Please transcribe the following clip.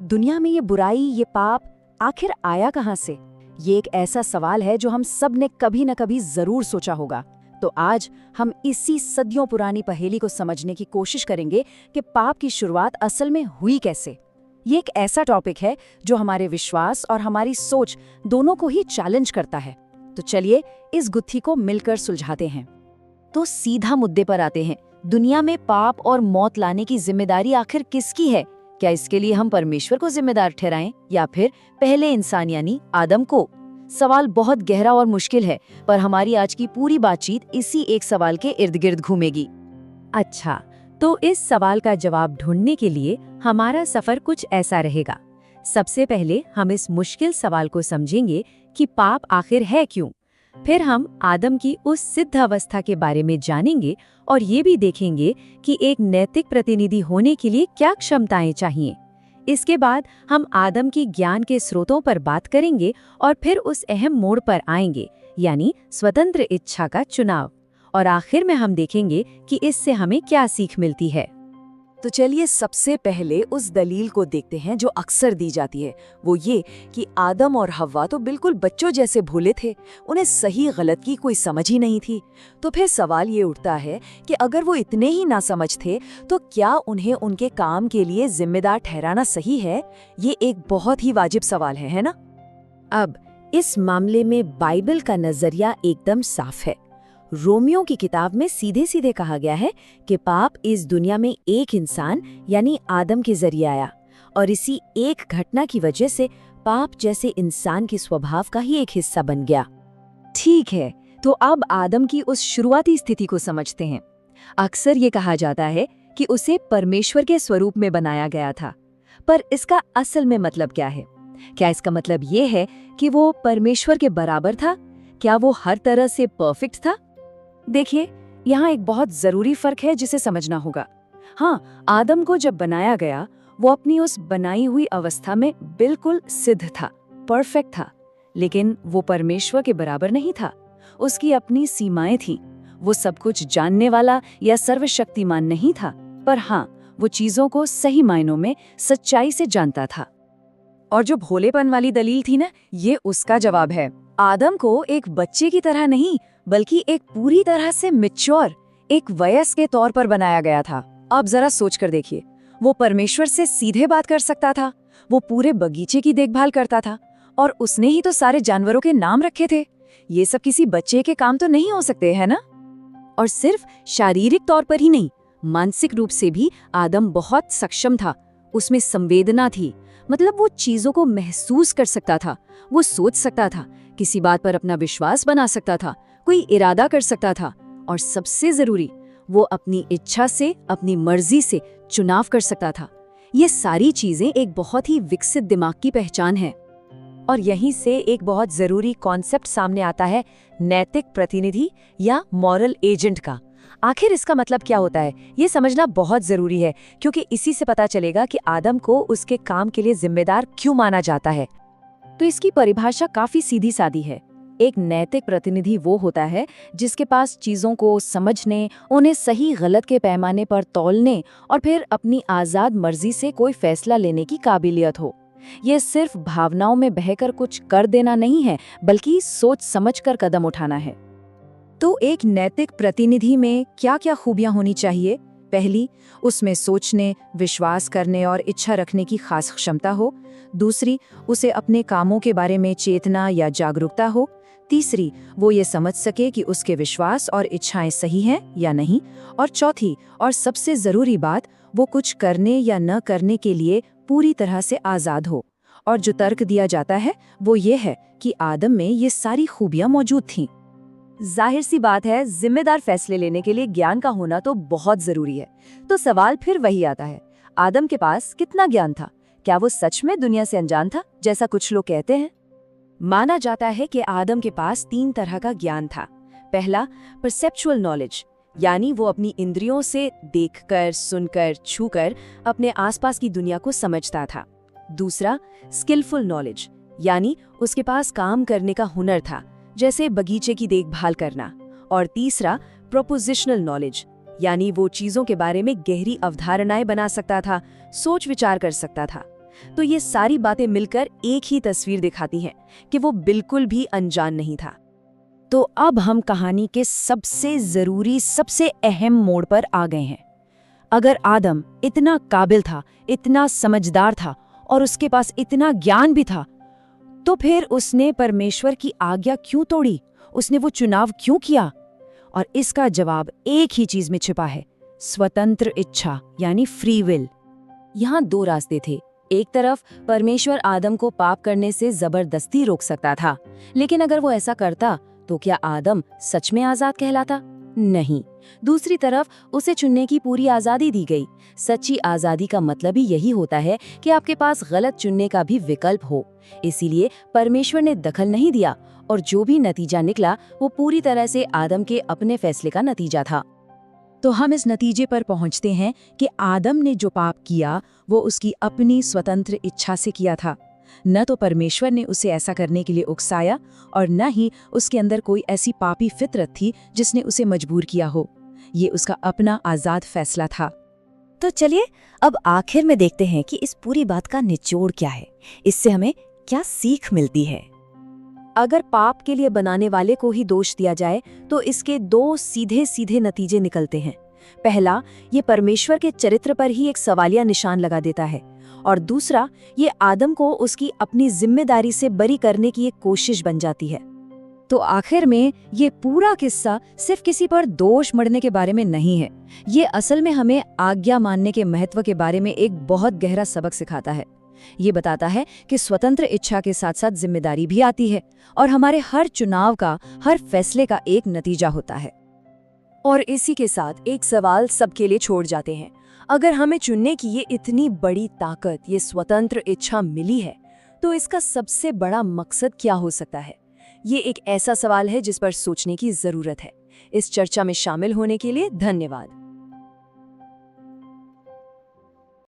दुनिया में ये बुराई, ये पाप आखिर आया कहाँ से? ये एक ऐसा सवाल है जो हम सब ने कभी न कभी जरूर सोचा होगा। तो आज हम इसी सदियों पुरानी पहेली को समझने की कोशिश करेंगे कि पाप की शुरुआत असल में हुई कैसे। ये एक ऐसा टॉपिक है जो हमारे विश्वास और हमारी सोच दोनों को ही चैलेंज करता है। तो चलिए इस गुत्थी को मिलकर सुलझाते हैं। तो सीधा मुद्दे पर आते हैं। दुनिया में पाप और मौत लाने की जिम्मेदारी आखिर किसकी है? क्या इसके लिए हम परमेश्वर को जिम्मेदार ठहराएं या फिर पहले इंसान यानी आदम को? सवाल बहुत गहरा और मुश्किल है, पर हमारी आज की पूरी बातचीत इसी एक सवाल के इर्द गिर्द घूमेगी। अच्छा, तो इस सवाल का जवाब ढूंढने के लिए हमारा सफर कुछ ऐसा रहेगा। सबसे पहले हम इस मुश्किल सवाल को समझेंगे कि पाप आखिर है क्यों। फिर हम आदम की उस सिद्ध अवस्था के बारे में जानेंगे और ये भी देखेंगे कि एक नैतिक प्रतिनिधि होने के लिए क्या क्षमताएं चाहिए। इसके बाद हम आदम की ज्ञान के स्रोतों पर बात करेंगे और फिर उस अहम मोड़ पर आएंगे, यानी स्वतंत्र इच्छा का चुनाव। और आखिर में हम देखेंगे कि इससे हमें क्या सीख मिलती है। तो चलिए सबसे पहले उस दलील को देखते हैं जो अक्सर दी जाती है। वो ये कि आदम और हव्वा तो बिल्कुल बच्चों जैसे भोले थे, उन्हें सही गलत की कोई समझ ही नहीं थी। तो फिर सवाल ये उठता है कि अगर वो इतने ही नासमझ थे तो क्या उन्हें उनके काम के लिए जिम्मेदार ठहराना सही है? ये एक बहुत ही वाजिब सवाल है ना? अब इस मामले में बाइबल का नजरिया एकदम साफ है। रोमियो की किताब में सीधे सीधे कहा गया है कि पाप इस दुनिया में एक इंसान यानी आदम के जरिए आया, और इसी एक घटना की वजह से पाप जैसे इंसान के स्वभाव का ही एक हिस्सा बन गया। ठीक है, तो अब आदम की उस शुरुआती स्थिति को समझते हैं। अक्सर ये कहा जाता है कि उसे परमेश्वर के स्वरूप में बनाया गया था, पर इसका असल में मतलब क्या है? क्या इसका मतलब ये है कि वो परमेश्वर के बराबर था? क्या वो हर तरह से परफेक्ट था? देखिए, यहाँ एक बहुत जरूरी फर्क है जिसे समझना होगा। हाँ, आदम को जब बनाया गया वो अपनी उस बनाई हुई अवस्था में बिल्कुल सिद्ध था, परफेक्ट था, लेकिन वो परमेश्वर के बराबर नहीं था। उसकी अपनी सीमाएं थीं। वो सब कुछ जानने वाला या सर्वशक्तिमान नहीं था, पर हाँ, वो चीजों को सही मायनों में सच्चाई से जानता था। और जो भोलेपन वाली दलील थी ना, ये उसका जवाब है। आदम को एक बच्चे की तरह नहीं, बल्कि एक पूरी तरह से मैच्योर, एक वयस्क के तौर पर बनाया गया था। अब जरा सोच कर देखिए, वो परमेश्वर से सीधे बात कर सकता था, वो पूरे बगीचे की देखभाल करता था, और उसने ही तो सारे जानवरों के नाम रखे थे। ये सब किसी बच्चे के काम तो नहीं हो सकते, है ना? और सिर्फ शारीरिक तौर पर ही नहीं, मानसिक रूप से भी आदम बहुत सक्षम था। उसमें संवेदना थी, मतलब वो चीजों को महसूस कर सकता था, वो सोच सकता था, किसी बात पर अपना विश्वास बना सकता था, कोई इरादा कर सकता था, और सबसे जरूरी, वो अपनी इच्छा से, अपनी मर्जी से चुनाव कर सकता था। ये सारी चीजें एक बहुत ही विकसित दिमाग की पहचान है। और यहीं से एक बहुत जरूरी कॉन्सेप्ट सामने आता है, नैतिक प्रतिनिधि या मॉरल एजेंट का। आखिर इसका मतलब क्या होता है, ये समझना बहुत जरूरी है, क्योंकि इसी से पता चलेगा कि आदम को उसके काम के लिए जिम्मेदार क्यों माना जाता है। तो इसकी परिभाषा काफी सीधी सादी है। एक नैतिक प्रतिनिधि वो होता है जिसके पास चीजों को समझने, उन्हें सही गलत के पैमाने पर तौलने और फिर अपनी आजाद मर्जी से कोई फैसला लेने की काबिलियत हो। ये सिर्फ भावनाओं में बहकर कुछ कर देना नहीं है, बल्कि सोच समझकर कदम उठाना है। तो एक नैतिक प्रतिनिधि में क्या क्या खूबियां होनी चाहिए? पहली, उसमें सोचने, विश्वास करने और इच्छा रखने की खास क्षमता हो। दूसरी, उसे अपने कामों के बारे में चेतना या जागरूकता हो। तीसरी, वो ये समझ सके कि उसके विश्वास और इच्छाएं सही हैं या नहीं। और चौथी और सबसे जरूरी बात, वो कुछ करने या न करने के लिए पूरी तरह से आजाद हो। और जो तर्क दिया जाता है वो ये है कि आदम में ये सारी खूबियां मौजूद थीं। जाहिर सी बात है, जिम्मेदार फैसले लेने के लिए ज्ञान का होना तो बहुत जरूरी है। तो सवाल फिर वही आता है, आदम के पास कितना ज्ञान था? क्या वो सच में दुनिया से अनजान था, जैसा कुछ लोग कहते हैं? माना जाता है कि आदम के पास 3 तरह का ज्ञान था। पहला, परसेप्चुअल नॉलेज, यानी वो अपनी इंद्रियों से देखकर, सुनकर, छूकर अपने आसपास की दुनिया को समझता था। दूसरा, स्किलफुल नॉलेज, यानी उसके पास काम करने का हुनर था, जैसे बगीचे की देखभाल करना। और तीसरा, प्रोपोजिशनल नॉलेज, यानी वो चीजों के बारे में गहरी अवधारणाएं बना सकता था, सोच विचार कर सकता था। तो ये सारी बातें मिलकर एक ही तस्वीर दिखाती हैं कि वो बिल्कुल भी अनजान नहीं था। तो अब हम कहानी के सबसे जरूरी, सबसे अहम मोड़ पर आ गए हैं। अगर आदम इतना काबिल था, इतना समझदार था और उसके पास इतना ज्ञान भी था, तो फिर उसने परमेश्वर की आज्ञा क्यों तोड़ी? उसने वो चुनाव क्यों किया? और इसका जवाब एक ही चीज में छिपा है, स्वतंत्र इच्छा यानी फ्री विल। यहाँ दो रास्ते थे। एक तरफ परमेश्वर आदम को पाप करने से जबरदस्ती रोक सकता था, लेकिन अगर वो ऐसा करता तो क्या आदम सच में आजाद कहलाता? नहीं। दूसरी तरफ उसे चुनने की पूरी आजादी दी गई। सच्ची आजादी का मतलब ही यही होता है कि आपके पास गलत चुनने का भी विकल्प हो। इसीलिए परमेश्वर ने दखल नहीं दिया और जो भी नतीजा निकला वो पूरी तरह से आदम के अपने फैसले का नतीजा था। तो हम इस नतीजे पर पहुंचते हैं कि आदम ने जो पाप किया वो उसकी अपनी स्वतंत्र इच्छा से किया था। न तो परमेश्वर ने उसे ऐसा करने के लिए उकसाया और न ही उसके अंदर कोई ऐसी पापी फितरत थी जिसने उसे मजबूर किया हो। ये उसका अपना आजाद फैसला था। तो चलिए अब आखिर में देखते हैं कि इस पूरी बात का निचोड़ क्या है, इससे हमें क्या सीख मिलती है। अगर पाप के लिए बनाने वाले को ही दोष दिया जाए तो इसके दो सीधे सीधे नतीजे निकलते हैं। पहला, ये परमेश्वर के चरित्र पर ही एक सवालिया निशान लगा देता है, और दूसरा, ये आदम को उसकी अपनी जिम्मेदारी से बरी करने की एक कोशिश बन जाती है। तो आखिर में ये पूरा किस्सा सिर्फ किसी पर दोष मढ़ने के बारे में नहीं है। ये असल में हमें आज्ञा मानने के महत्व के बारे में एक बहुत गहरा सबक सिखाता है। ये बताता है कि स्वतंत्र इच्छा के साथ साथ जिम्मेदारी भी आती है और हमारे हर चुनाव का, हर फैसले का एक नतीजा होता है। और इसी के साथ एक सवाल सबके लिए छोड़ जाते हैं। अगर हमें चुनने की ये इतनी बड़ी ताकत, ये स्वतंत्र इच्छा मिली है, तो इसका सबसे बड़ा मकसद क्या हो सकता है? ये एक ऐसा सवाल है जिस पर सोचने की जरूरत है। इस चर्चा में शामिल होने के लिए धन्यवाद।